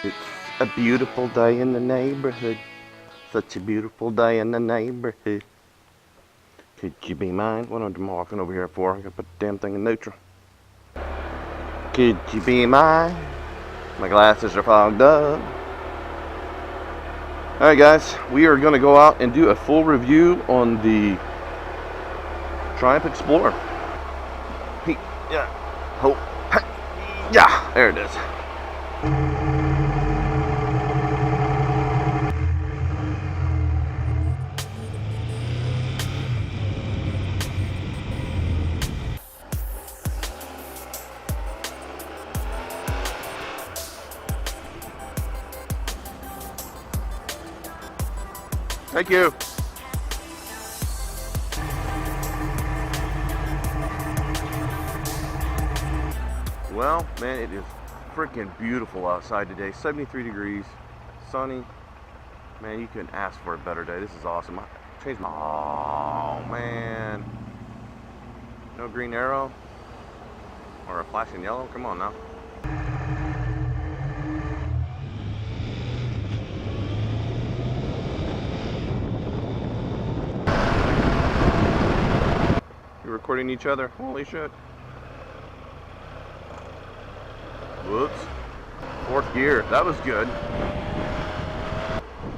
It's a beautiful day in the neighborhood. Such a beautiful day in the neighborhood. Could you be mine? What am I walking over here for? I gotta put the damn thing in neutral. Could you be mine? My glasses are fogged up. Alright guys, we are gonna go out and do a full review on the Triumph Explorer. Hey, yeah, ho, hey, yeah, there it is. Thank you. Well, man, it is freaking beautiful outside today. 73 degrees, sunny. Man, you couldn't ask for a better day. This is awesome. I changed my... Oh, man. No green arrow? Or a flashing yellow? Come on now. Recording each other. Holy shit. Whoops. Fourth gear. That was good.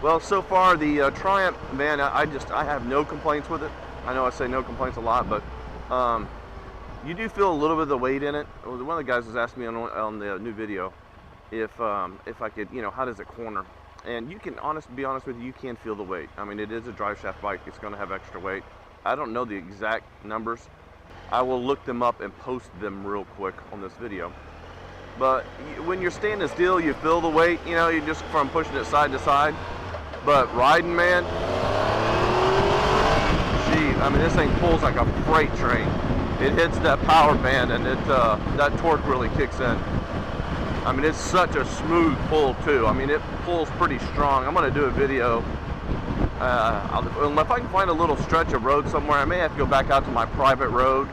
Well, so far the Triumph, man, I have no complaints with it. I know I say no complaints a lot, but you do feel a little bit of the weight in it. One of the guys was asking me on the new video if I could, you know, how does it corner? And you can be honest with you, you can feel the weight. I mean, it is a drive shaft bike. It's going to have extra weight. I don't know the exact numbers. I will look them up and post them real quick on this video. But when you're standing still, you feel the weight, you know, you just from pushing it side to side. But riding, man, gee, I mean, this thing pulls like a freight train. It hits that power band and that torque really kicks in. I mean, it's such a smooth pull too. I mean, it pulls pretty strong. I'm gonna do a video. If I can find a little stretch of road somewhere, I may have to go back out to my private road,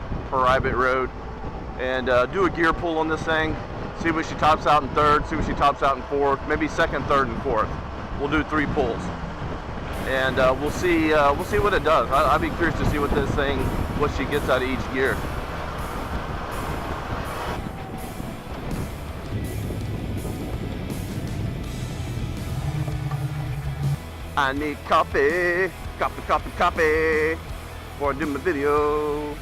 and do a gear pull on this thing, see what she tops out in third, see what she tops out in fourth, maybe second, third, and fourth. We'll do 3 pulls, and we'll see what it does. I'd be curious to see what she gets out of each gear. I need coffee before I do my video.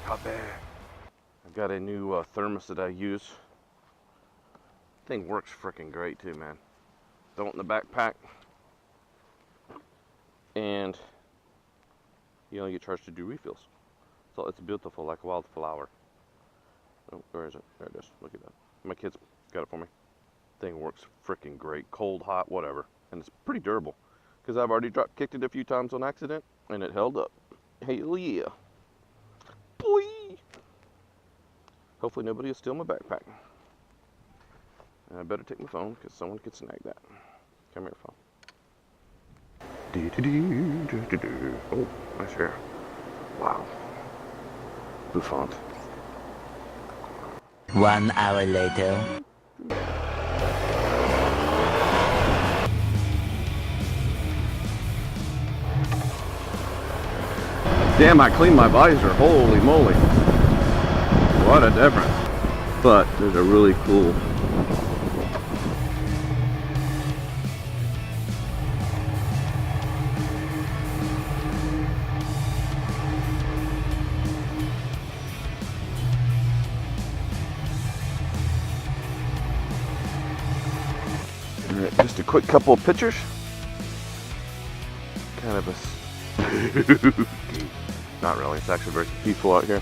Coffee. I've got a new thermos that I use. Thing works freaking great too, man. Throw it in the backpack, and you only get charged to do refills. So it's beautiful, like a wildflower. Oh, where is it? There it is. Look at that. My kids got it for me. Thing works freaking great, cold, hot, whatever, and it's pretty durable because I've already kicked it a few times on accident and it held up. Hell yeah, boy! Hopefully nobody will steal my backpack. And I better take my phone because someone could snag that. Come here, phone. Oh, nice hair. Wow. Bouffant. 1 hour later. Damn, I cleaned my visor. Holy moly. What a difference. But there's a really cool. Alright, just a quick couple of pictures. Kind of a not really, it's actually very peaceful out here.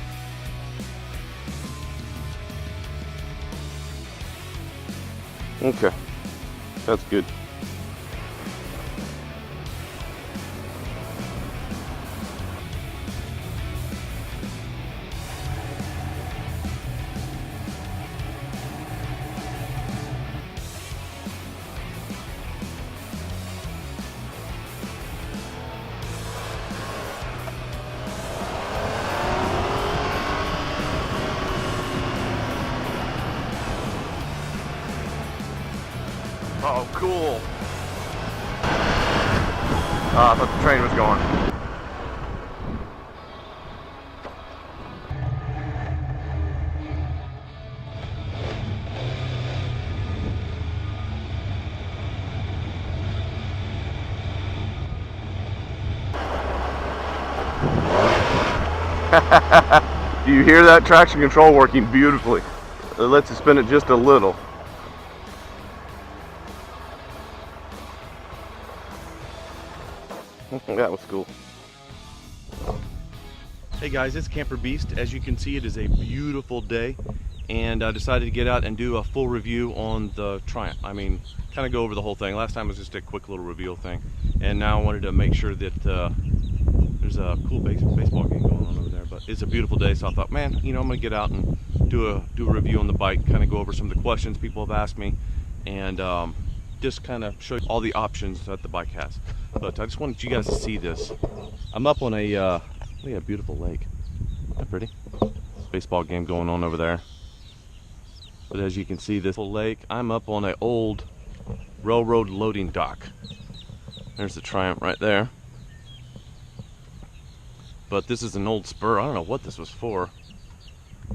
Okay, that's good. Oh, cool. I thought the train was going. Do you hear that traction control working beautifully? It lets you spin it just a little. That was cool. Hey guys, it's Camper Beast. As you can see, it is a beautiful day, and I decided to get out and do a full review on the Triumph. I mean, kind of go over the whole thing. Last time was just a quick little reveal thing, and now I wanted to make sure that there's a cool baseball game going on over there. But it's a beautiful day, so I thought, man, you know, I'm gonna get out and do a review on the bike, kind of go over some of the questions people have asked me, and just kind of show you all the options that the bike has. But I just wanted you guys to see this. I'm up on a look at a beautiful lake. Isn't that pretty? Baseball game going on over there. But as you can see, this lake, I'm up on an old railroad loading dock. There's the Triumph right there. But this is an old spur. I don't know what this was for,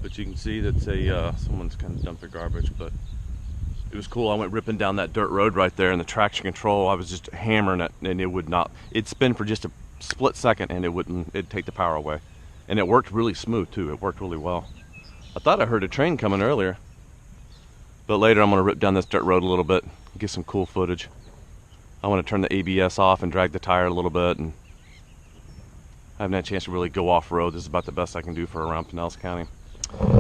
but you can see that's a someone's kind of dumped their garbage. But it was cool. I went ripping down that dirt road right there, and the traction control, I was just hammering it, and it would not. It'd spin for just a split second, and it'd take the power away. And it worked really smooth too. It worked really well. I thought I heard a train coming earlier, but later I'm gonna rip down this dirt road a little bit, get some cool footage. I want to turn the ABS off and drag the tire a little bit, and I haven't had a chance to really go off-road. This is about the best I can do for around Pinellas County.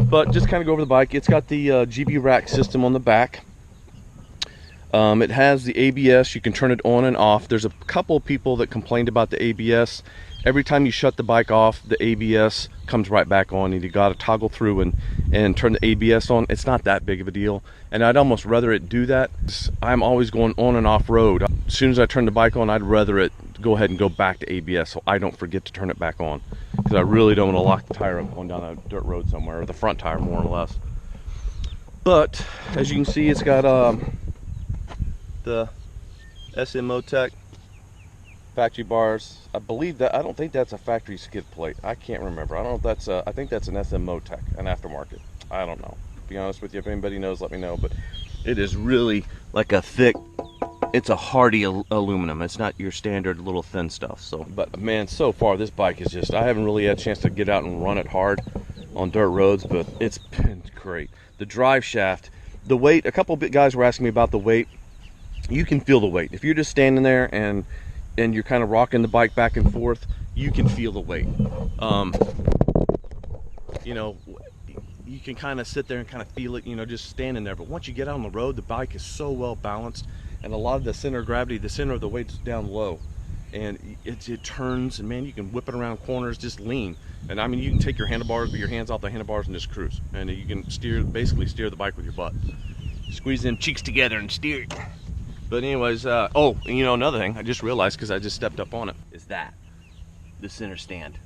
But just kind of go over the bike. It's got the GB rack system on the back. It has the ABS. You can turn it on and off. There's a couple of people that complained about the ABS. Every time you shut the bike off, the ABS comes right back on, and you got to toggle through and turn the ABS on. It's not that big of a deal, and I'd almost rather it do that. I'm always going on and off road. As soon as I turn the bike on, I'd rather it go ahead and go back to ABS so I don't forget to turn it back on, because I really don't want to lock the tire up going down a dirt road somewhere, or the front tire more or less. But as you can see, it's got the SMO Tech factory bars. I believe that, I don't think that's a factory skid plate. I can't remember. I don't know if that's I think that's an SMO Tech, an aftermarket. I don't know. To be honest with you, if anybody knows, let me know. But it is really like a thick, it's a hardy aluminum. It's not your standard little thin stuff. So, but man, so far this bike is just, I haven't really had a chance to get out and run it hard on dirt roads, but it's been great. The drive shaft, the weight, a couple of guys were asking me about the weight. You can feel the weight. If you're just standing there and you're kind of rocking the bike back and forth, you can feel the weight. You know, you can kind of sit there and kind of feel it, you know, just standing there. But once you get out on the road, the bike is so well balanced, and a lot of the center of gravity, the center of the weight's down low, and it turns, and man, you can whip it around corners, just lean. And I mean, you can take your handlebars, your hands off the handlebars, and just cruise. And you can basically steer the bike with your butt. Squeeze them cheeks together and steer it. But anyways, oh, you know, another thing I just realized, because I just stepped up on it, is that the center stand.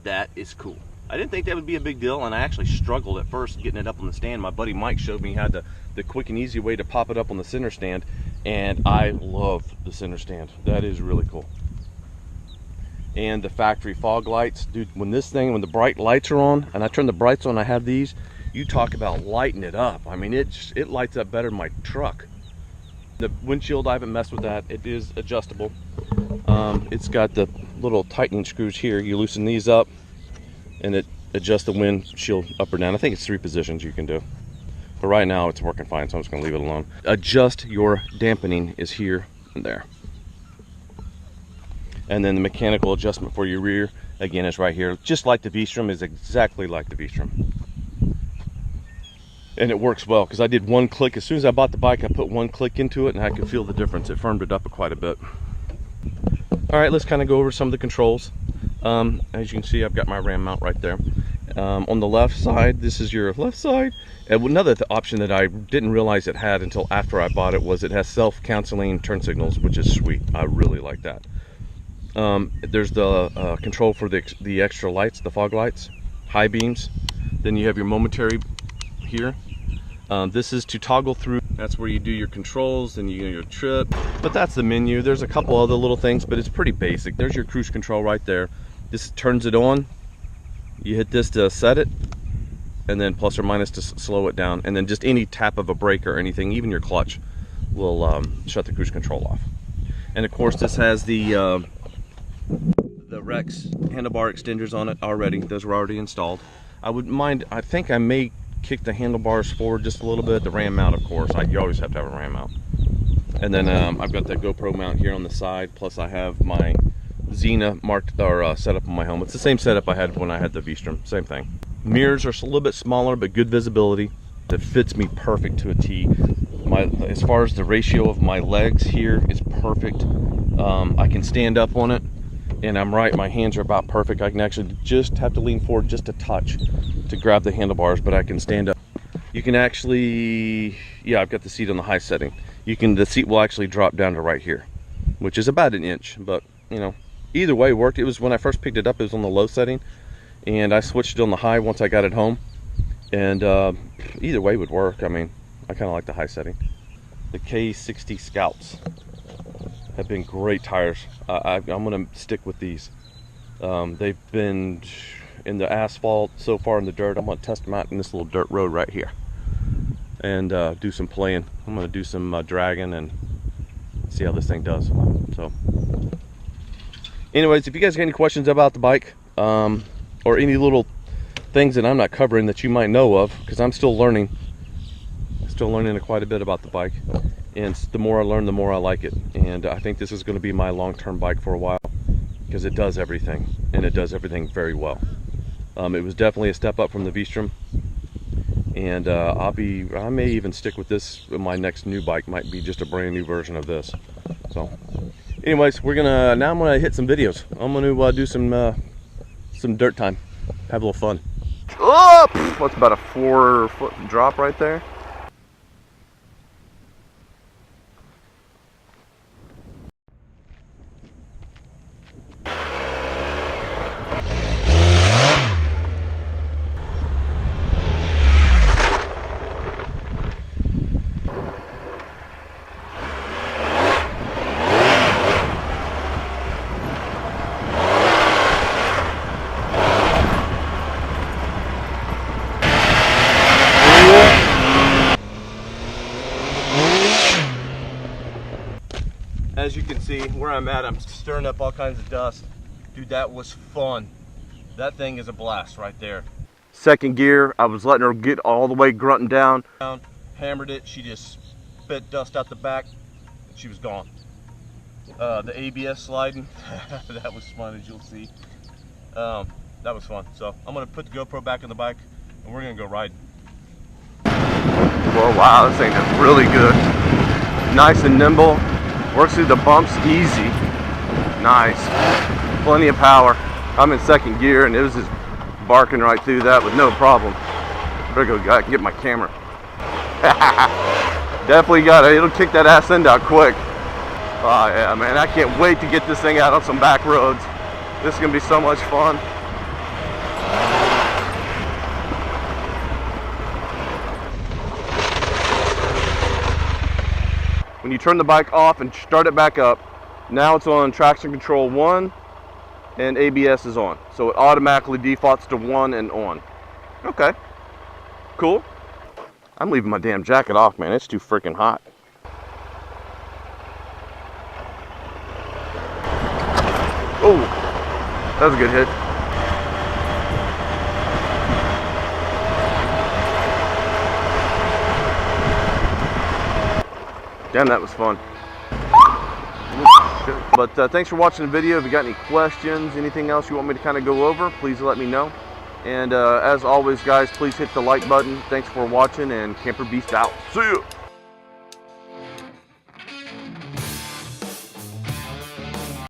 That is cool. I didn't think that would be a big deal, and I actually struggled at first getting it up on the stand. My buddy Mike showed me how the quick and easy way to pop it up on the center stand, and I love the center stand. That is really cool. And the factory fog lights, dude, when the bright lights are on, and I turn the brights on, I have these, you talk about lighting it up. I mean, it lights up better than my truck. The windshield, I haven't messed with that. It is adjustable. It's got the little tightening screws here. You loosen these up, and it adjusts the windshield up or down. I think it's 3 positions you can do. But right now, it's working fine, so I'm just gonna leave it alone. Adjust your dampening is here and there. And then the mechanical adjustment for your rear, again, is right here. Just like the V-Strom, is exactly like the V-Strom. And it works well, because I did one click. As soon as I bought the bike, I put one click into it, and I could feel the difference. It firmed it up quite a bit. All right, let's kind of go over some of the controls. As you can see, I've got my RAM mount right there. On the left side, this is your left side. And another option that I didn't realize it had until after I bought it was it has self-counseling turn signals, which is sweet. I really like that. There's the control for the extra lights, the fog lights, high beams. Then you have your momentary here. This is to toggle through. That's where you do your controls and you your trip. But that's the menu. There's a couple other little things, but it's pretty basic. There's your cruise control right there. This turns it on. You hit this to set it, and then plus or minus to slow it down. And then just any tap of a brake or anything, even your clutch, will shut the cruise control off. And of course, this has the Rex handlebar extenders on it already. Those were already installed. I think I may kick the handlebars forward just a little bit. The ram mount, of course, you always have to have a ram mount. And then I've got that GoPro mount here on the side, plus I have my Xena marked or set up on my helmet. It's the same setup I had when I had the V-Strom, same thing. Mirrors are a little bit smaller, but good visibility. It fits me perfect to a T. As far as the ratio of my legs here is perfect. I can stand up on it, and I'm right, my hands are about perfect. I can actually just have to lean forward just a touch to grab the handlebars, but I can stand up. You can actually, yeah, I've got the seat on the high setting. The seat will actually drop down to right here, which is about an inch, but you know, either way worked. It was, when I first picked it up, it was on the low setting, and I switched it on the high once I got it home, and either way would work. I mean, I kind of like the high setting. The K60 Scouts have been great tires. I'm going to stick with these. They've been in the asphalt, so far in the dirt. I'm going to test them out in this little dirt road right here and do some playing. I'm going to do some dragging and see how this thing does. So anyways, if you guys got any questions about the bike, or any little things that I'm not covering that you might know of, because I'm still learning quite a bit about the bike, and the more I learn, the more I like it. And I think this is going to be my long-term bike for a while, because it does everything, and it does everything very well. It was definitely a step up from the V-Strom, and I may even stick with this. My next new bike might be just a brand new version of this. So anyways, I'm gonna hit some videos. I'm gonna do some dirt time, have a little fun. Oh, what's about a 4-foot drop right there? As you can see, where I'm at, I'm stirring up all kinds of dust. Dude, that was fun. That thing is a blast right there. Second gear, I was letting her get all the way grunting down. Hammered it, she just spit dust out the back, and she was gone. The ABS sliding, that was fun, as you'll see. That was fun. So I'm gonna put the GoPro back on the bike, and we're gonna go riding. Well, wow, this thing is really good. Nice and nimble. Works through the bumps easy. Nice. Plenty of power. I'm in second gear, and it was just barking right through that with no problem. Better go get my camera. Definitely got it. It'll kick that ass end out quick. Oh yeah, man, I can't wait to get this thing out on some back roads. This is gonna be so much fun. When you turn the bike off and start it back up, now it's on traction control 1 and ABS is on. So it automatically defaults to 1 and on. Okay, cool. I'm leaving my damn jacket off, man. It's too freaking hot. Oh, that was a good hit. Damn, that was fun. But thanks for watching the video. If you got any questions, anything else you want me to kind of go over, please let me know. And as always, guys, please hit the like button. Thanks for watching, and Camper Beast out. See ya!